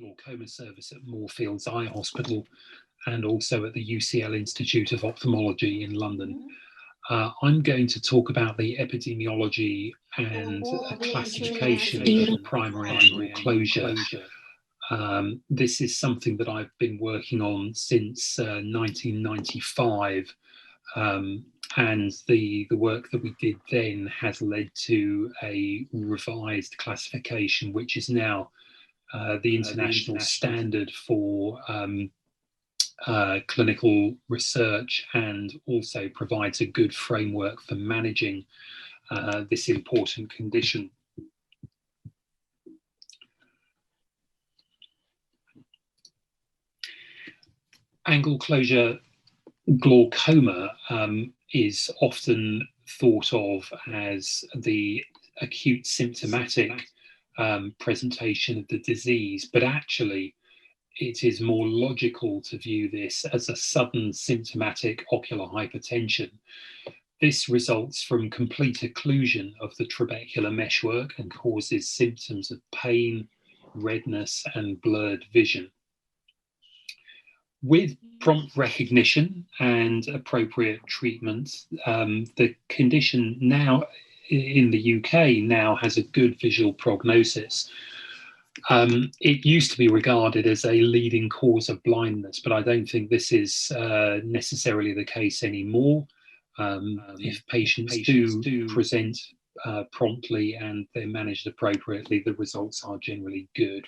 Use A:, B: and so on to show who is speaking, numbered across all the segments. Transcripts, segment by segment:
A: glaucoma service at Moorfields Eye Hospital and also at the UCL Institute of Ophthalmology in London. I'm going to talk about the epidemiology and classification of primary angle closure. This is something that I've been working on since 1995, and the work that we did then has led to a revised classification, which is now the international standard for clinical research, and also provides a good framework for managing this important condition. Angle closure glaucoma is often thought of as the acute symptomatic presentation of the disease, but actually it is more logical to view this as a sudden symptomatic ocular hypertension. This results from complete occlusion of the trabecular meshwork and causes symptoms of pain, redness, and blurred vision. With prompt recognition and appropriate treatment, the condition now in the UK now has a good visual prognosis. It used to be regarded as a leading cause of blindness, but I don't think this is necessarily the case anymore. If patients do present promptly and they're managed appropriately, the results are generally good.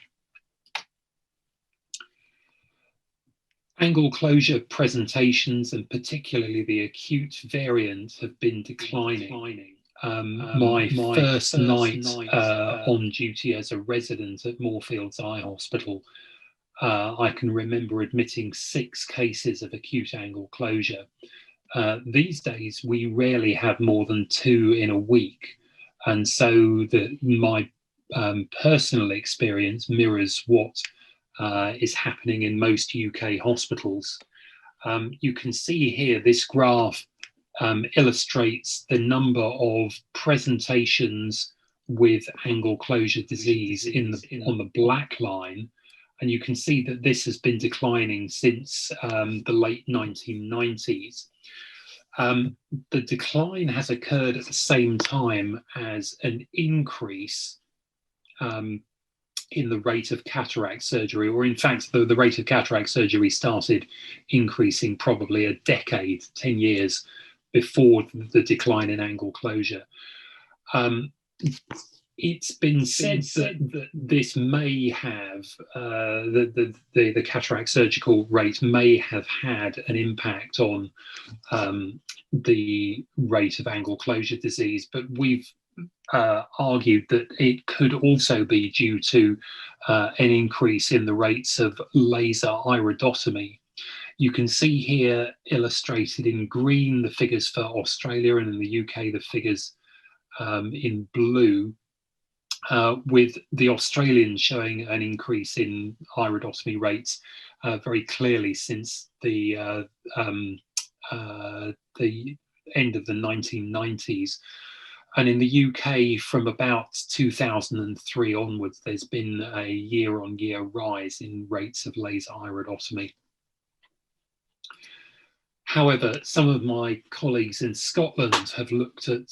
A: Angle closure presentations, and particularly the acute variant, have been declining. My first night on duty as a resident at Moorfields Eye Hospital, I can remember admitting 6 cases of acute angle closure. These days, we rarely have more than 2 in a week. And so my personal experience mirrors what is happening in most UK hospitals. You can see here, this graph illustrates the number of presentations with angle closure disease on the black line, and you can see that this has been declining since the late 1990s. The decline has occurred at the same time as an increase in the rate of cataract surgery, or in fact, the rate of cataract surgery started increasing probably a decade, 10 years before the decline in angle closure. It's been said that this may have, the cataract surgical rate may have had an impact on the rate of angle closure disease, but we've argued that it could also be due to an increase in the rates of laser iridotomy. You can see here illustrated in green the figures for Australia, and in the UK the figures in blue, with the Australians showing an increase in iridotomy rates very clearly since the end of the 1990s. And in the UK, from about 2003 onwards, there's been a year-on-year rise in rates of laser iridotomy. However, some of my colleagues in Scotland have looked at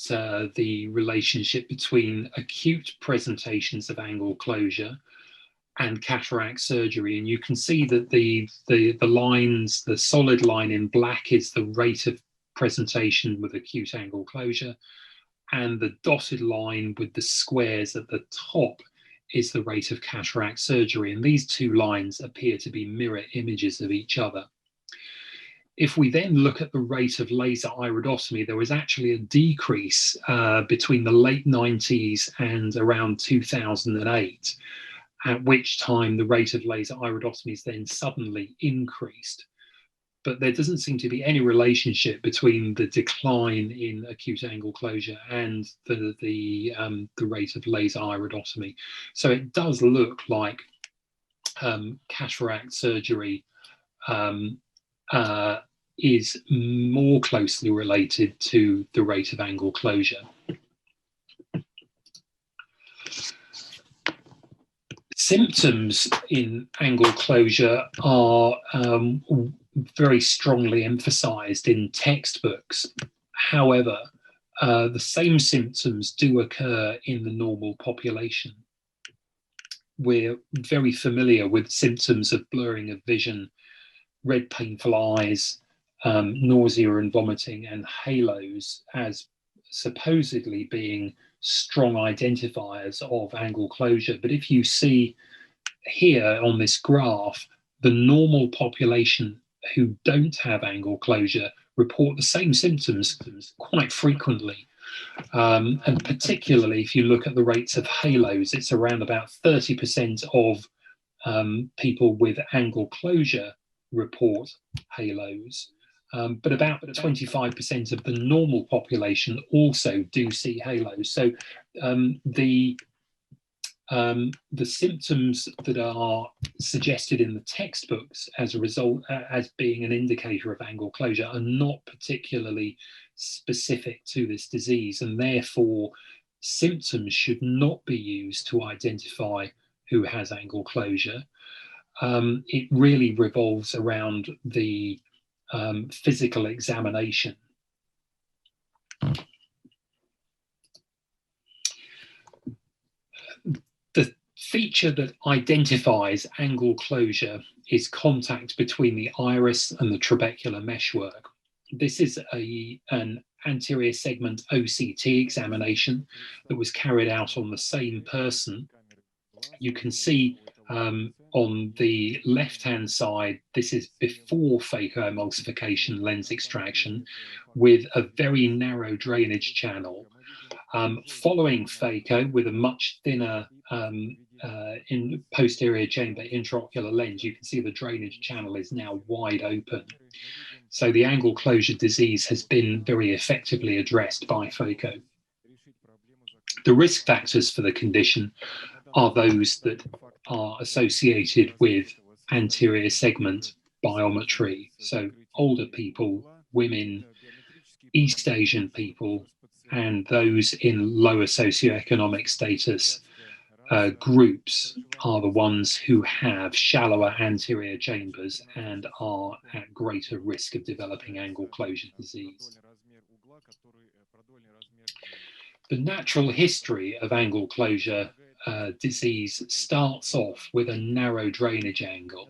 A: the relationship between acute presentations of angle closure and cataract surgery, and you can see that the lines, the solid line in black is the rate of presentation with acute angle closure, and the dotted line with the squares at the top is the rate of cataract surgery, and these 2 lines appear to be mirror images of each other. If we then look at the rate of laser iridotomy, there was actually a decrease between the late 90s and around 2008, at which time the rate of laser iridotomies then suddenly increased. But there doesn't seem to be any relationship between the decline in acute angle closure and the rate of laser iridotomy. So it does look like cataract surgery is more closely related to the rate of angle closure. symptoms in angle closure are very strongly emphasized in textbooks. However, the same symptoms do occur in the normal population. We're very familiar with symptoms of blurring of vision, red painful eyes, nausea and vomiting, and halos as supposedly being strong identifiers of angle closure. But if you see here on this graph, the normal population who don't have angle closure report the same symptoms quite frequently. And particularly if you look at the rates of halos, it's around about 30% of people with angle closure report halos. But about 25% of the normal population also do see halos. So the symptoms that are suggested in the textbooks as a result, as being an indicator of angle closure, are not particularly specific to this disease, and therefore symptoms should not be used to identify who has angle closure. It really revolves around the physical examination. The feature that identifies angle closure is contact between the iris and the trabecular meshwork. This is an anterior segment OCT examination that was carried out on the same person. You can see on the left-hand side, this is before phacoemulsification lens extraction with a very narrow drainage channel. Following phaco with a much thinner in posterior chamber intraocular lens, you can see the drainage channel is now wide open. So the angle closure disease has been very effectively addressed by phaco. The risk factors for the condition are those that are associated with anterior segment biometry. So older people, women, East Asian people, and those in lower socioeconomic status groups are the ones who have shallower anterior chambers and are at greater risk of developing angle closure disease. The natural history of angle closure disease starts off with a narrow drainage angle.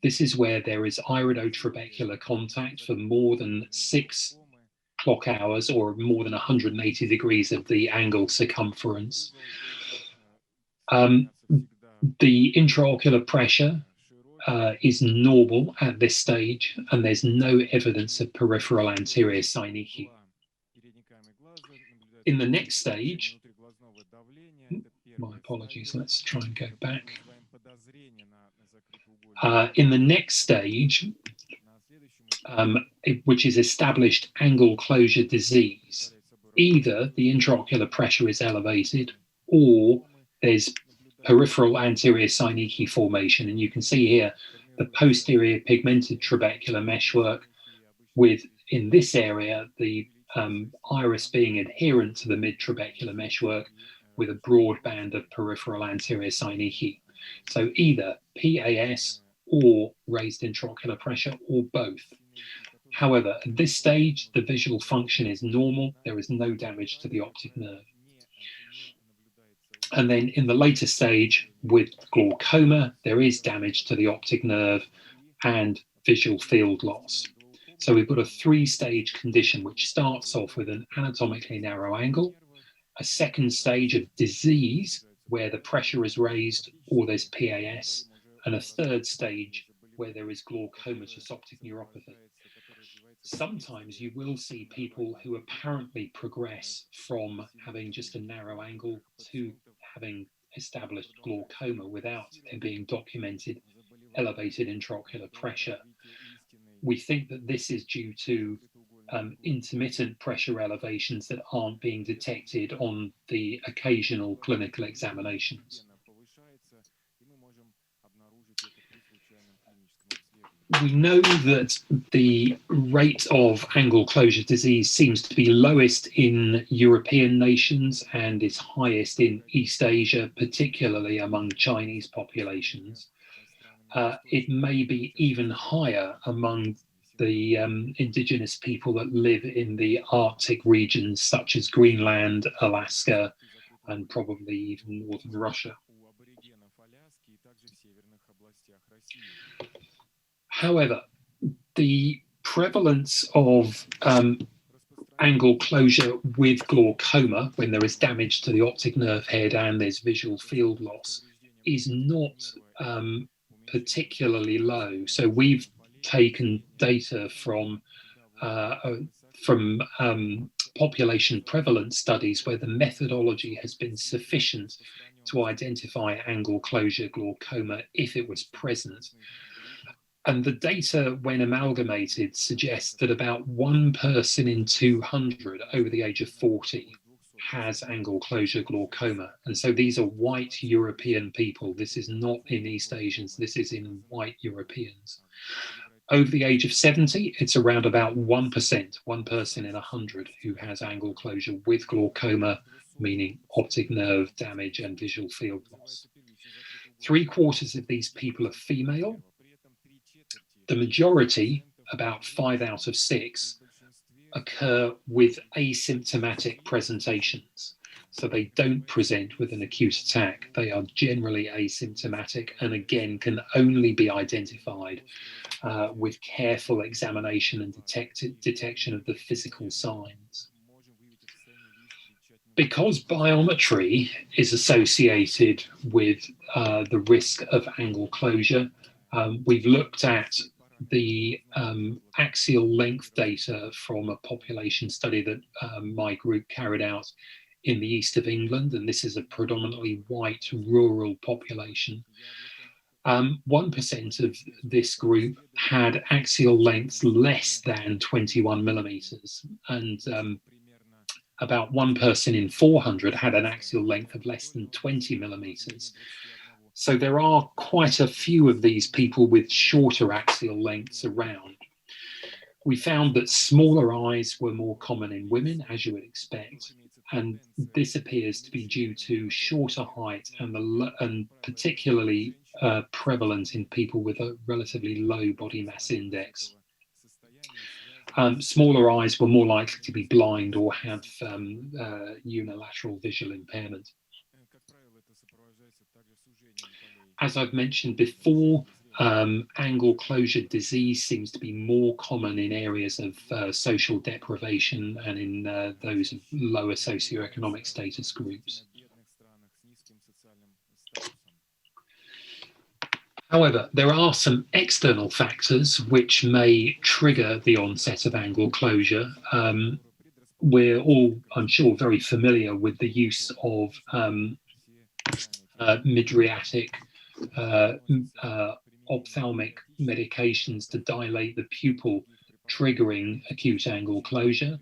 A: This is where there is iridotrabecular contact for more than 6 clock hours or more than 180 degrees of the angle circumference. The intraocular pressure is normal at this stage, and there's no evidence of peripheral anterior synecdoche. In the next stage, my apologies, let's try and go back. In the next stage, which is established angle closure disease, either the intraocular pressure is elevated or there's peripheral anterior synecdoche formation. And you can see here the posterior pigmented trabecular meshwork with, in this area, the iris being adherent to the mid-trabecular meshwork with a broad band of peripheral anterior synecdoche. So either PAS or raised intraocular pressure or both. However, at this stage, the visual function is normal. There is no damage to the optic nerve. And then in the later stage with glaucoma, there is damage to the optic nerve and visual field loss. So we've got a 3-stage condition which starts off with an anatomically narrow angle, a second stage of disease where the pressure is raised or there's PAS, and a third stage where there is glaucomatous optic neuropathy. Sometimes you will see people who apparently progress from having just a narrow angle to having established glaucoma without there being documented elevated intraocular pressure. We think that this is due to intermittent pressure elevations that aren't being detected on the occasional clinical examinations. We know that the rate of angle closure disease seems to be lowest in European nations and is highest in East Asia, particularly among Chinese populations. It may be even higher among the indigenous people that live in the Arctic regions, such as Greenland, Alaska, and probably even northern Russia. However, the prevalence of angle closure with glaucoma, when there is damage to the optic nerve head and there's visual field loss, is not particularly low. So we've taken data from population prevalence studies where the methodology has been sufficient to identify angle closure glaucoma if it was present. And the data, when amalgamated, suggests that about 1 person in 200 over the age of 40 has angle closure glaucoma. And so these are white European people. This is not in East Asians, this is in white Europeans. Over the age of 70, it's around about 1%, 1 person in 100 who has angle closure with glaucoma, meaning optic nerve damage and visual field loss. 3/4 of these people are female. The majority, about 5 out of 6, occur with asymptomatic presentations. So they don't present with an acute attack. They are generally asymptomatic and again can only be identified with careful examination and detection of the physical signs. Because biometry is associated with the risk of angle closure, we've looked at the axial length data from a population study that my group carried out in the east of England, and this is a predominantly white rural population. 1% of this group had axial lengths less than 21 millimeters, and about 1 person in 400 had an axial length of less than 20 millimeters. So there are quite a few of these people with shorter axial lengths around. We found that smaller eyes were more common in women, as you would expect, and this appears to be due to shorter height and particularly prevalent in people with a relatively low body mass index. Smaller eyes were more likely to be blind or have unilateral visual impairment. As I've mentioned before, angle closure disease seems to be more common in areas of social deprivation and in those of lower socioeconomic status groups. However, there are some external factors which may trigger the onset of angle closure. We're all, I'm sure, very familiar with the use of mydriatic ophthalmic medications to dilate the pupil, triggering acute angle closure.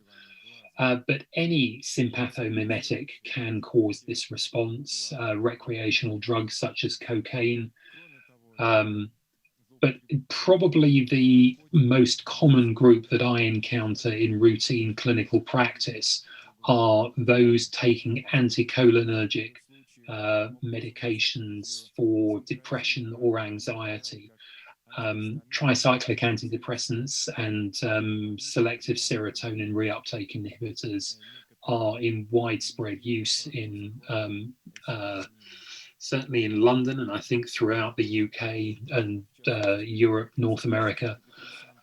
A: But any sympathomimetic can cause this response, recreational drugs such as cocaine. But probably the most common group that I encounter in routine clinical practice are those taking anticholinergic medications for depression or anxiety. Tricyclic antidepressants and selective serotonin reuptake inhibitors are in widespread use in certainly in London, and I think throughout the UK and Europe, North America.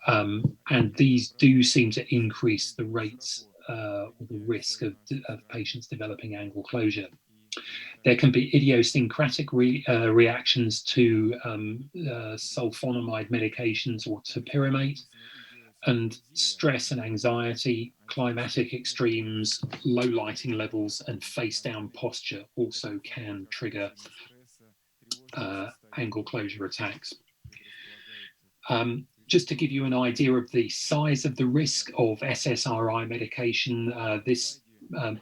A: And these do seem to increase the rates or the risk of patients developing angle closure. There can be idiosyncratic reactions to sulfonamide medications or topiramate, and stress and anxiety, climatic extremes, low lighting levels, and face down posture also can trigger angle closure attacks. Just to give you an idea of the size of the risk of SSRI medication, this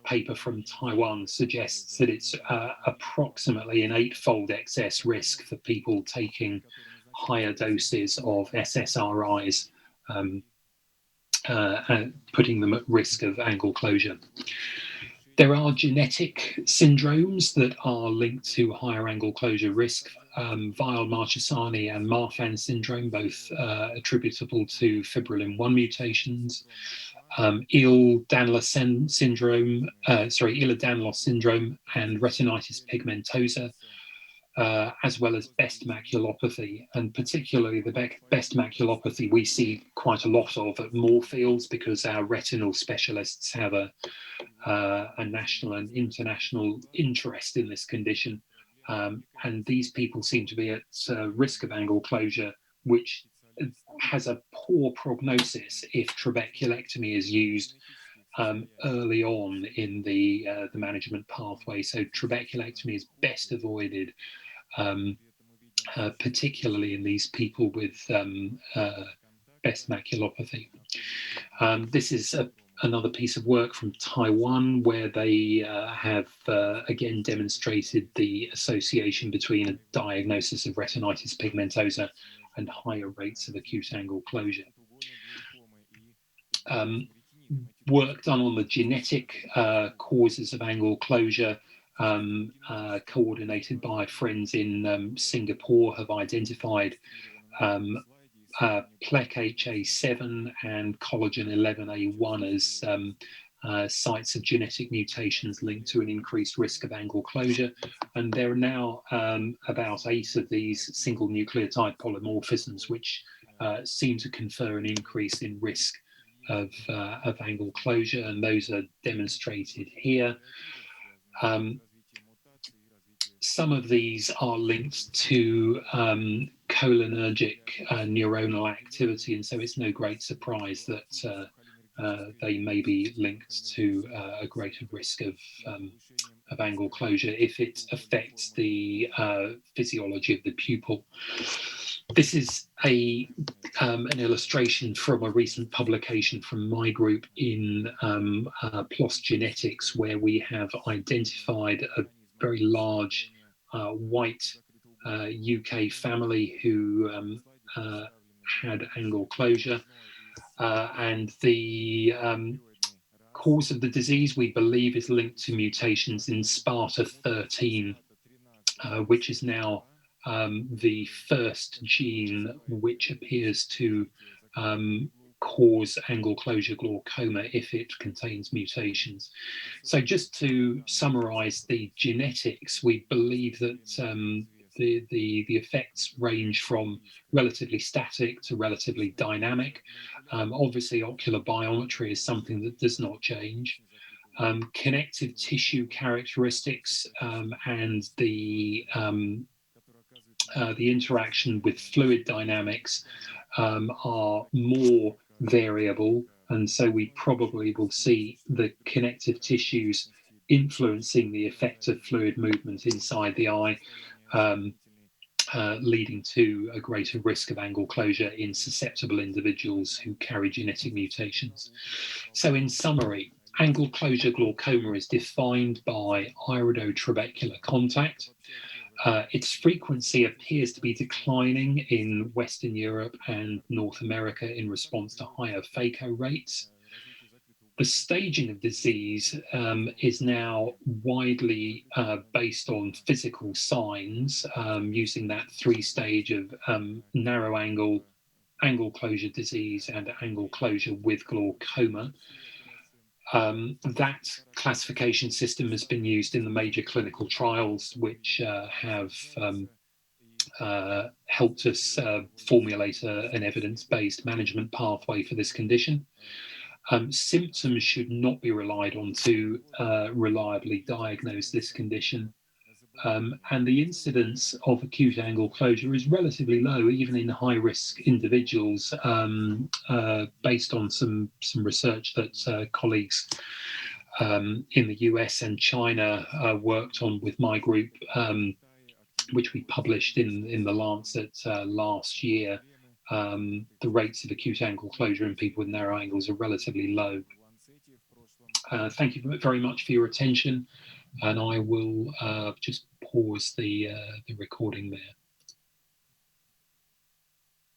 A: paper from Taiwan suggests that it's approximately an 8-fold excess risk for people taking higher doses of SSRIs, putting them at risk of angle closure. There are genetic syndromes that are linked to higher angle closure risk. Weil-Marchesani and Marfan syndrome, both attributable to fibrillin-1 mutations. Ehlers-Danlos syndrome and retinitis pigmentosa, as well as Best maculopathy, and particularly the Best maculopathy we see quite a lot of at Moorfields, because our retinal specialists have a national and international interest in this condition. And these people seem to be at risk of angle closure, which has a poor prognosis if trabeculectomy is used early on in the management pathway. So trabeculectomy is best avoided, particularly in these people with Best maculopathy. This is another piece of work from Taiwan, where they have again demonstrated the association between a diagnosis of retinitis pigmentosa and higher rates of acute angle closure. Work done on the genetic causes of angle closure, coordinated by friends in Singapore, have identified PLEC-HA7 and collagen 11A1 as sites of genetic mutations linked to an increased risk of angle closure. And there are now about 8 of these single nucleotide polymorphisms, which seem to confer an increase in risk of angle closure, and those are demonstrated here. Some of these are linked to cholinergic neuronal activity, and so it's no great surprise that they may be linked to a greater risk of angle closure if it affects the physiology of the pupil. This is an illustration from a recent publication from my group in PLOS Genetics, where we have identified a very large white UK family who had angle closure, and the cause of the disease we believe is linked to mutations in SPARTA13, which is now the first gene which appears to cause angle closure glaucoma if it contains mutations. So just to summarize the genetics, we believe that the effects range from relatively static to relatively dynamic. Obviously, ocular biometry is something that does not change. Connective tissue characteristics and the interaction with fluid dynamics are more variable, and so we probably will see the connective tissues influencing the effect of fluid movement inside the eye, leading to a greater risk of angle closure in susceptible individuals who carry genetic mutations. So in summary, angle closure glaucoma is defined by iridotrabecular contact. Its frequency appears to be declining in Western Europe and North America in response to higher phaco rates. The staging of disease is now widely based on physical signs, using that 3-stage of narrow angle closure disease and angle closure with glaucoma. That classification system has been used in the major clinical trials, which have helped us formulate an evidence-based management pathway for this condition. Symptoms should not be relied on to reliably diagnose this condition. And the incidence of acute angle closure is relatively low, even in high-risk individuals, based on some research that colleagues in the US and China worked on with my group, which we published in the Lancet last year. The rates of acute angle closure in people with narrow angles are relatively low. Thank you very much for your attention, and I will just pause the recording there.